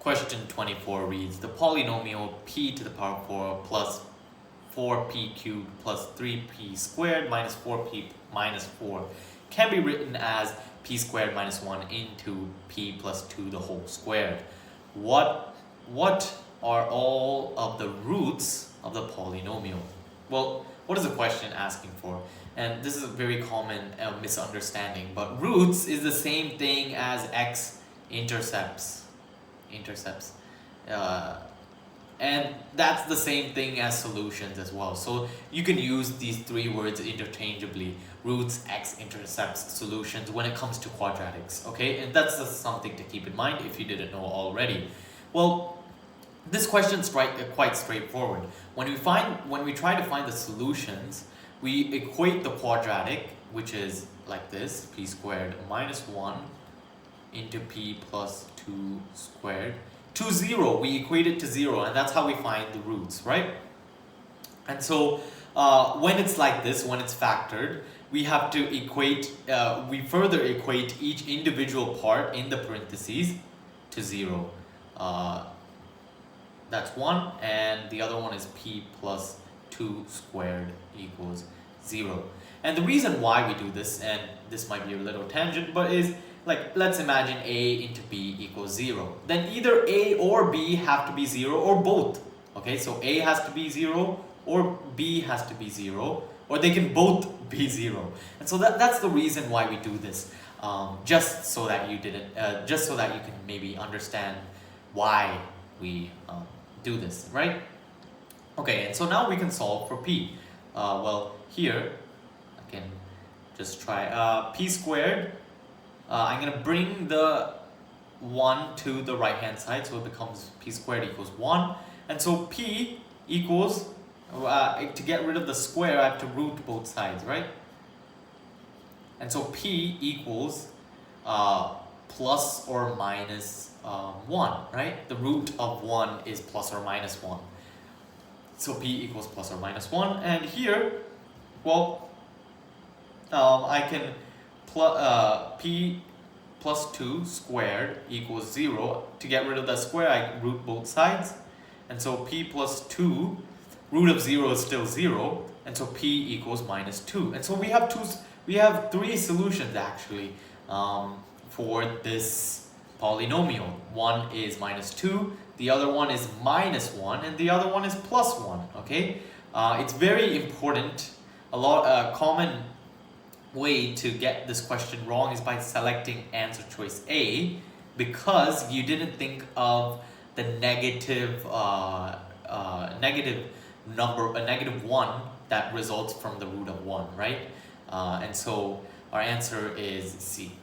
Question 24 reads, the polynomial p to the power 4 plus 4p cubed plus 3p squared minus 4p minus 4 can be written as p squared minus 1 into p plus 2 the whole squared. What are all of the roots of the polynomial? Well, what is the question asking for? And this is a very common misunderstanding, but roots is the same thing as x-intercepts. And that's the same thing as solutions as well. So you can use these three words interchangeably: roots, x-intercepts, solutions when it comes to quadratics. Okay, and that's just something to keep in mind if you didn't know already. Well, this question's quite straightforward. When we try to find the solutions, we equate the quadratic, which is like this: p squared minus 1 into p plus 2 squared, to 0. We equate it to 0, and that's how we find the roots, right? And so when it's like this, when it's factored, we have to equate, we further equate each individual part in the parentheses to 0. That's 1, and the other one is p plus 2 squared equals 0. And the reason why we do this, and this might be a little tangent, but is like, let's imagine a into b equals 0. Then either a or b have to be 0 or both. Okay, so a has to be 0 or b has to be 0, or they can both be 0. And so that's the reason why we do this. Just so that you can maybe understand why we do this, right? Okay, and so now we can solve for p. Well, here I can just try p squared. I'm going to bring the 1 to the right hand side, so it becomes p squared equals 1. And so p equals, to get rid of the square, I have to root both sides, right? And so p equals plus or minus 1, right? The root of 1 is plus or minus 1. So p equals plus or minus 1. And here, well, I can p plus 2 squared equals 0. To get rid of that square, I root both sides. And so p plus 2, root of 0 is still 0. And so p equals minus 2. And so we have three solutions actually for this polynomial. One is minus 2, the other one is minus 1, and the other one is plus 1. Okay, it's very important. A common way to get this question wrong is by selecting answer choice A, because you didn't think of the negative number, a negative 1 that results from the root of 1, right? And so our answer is C.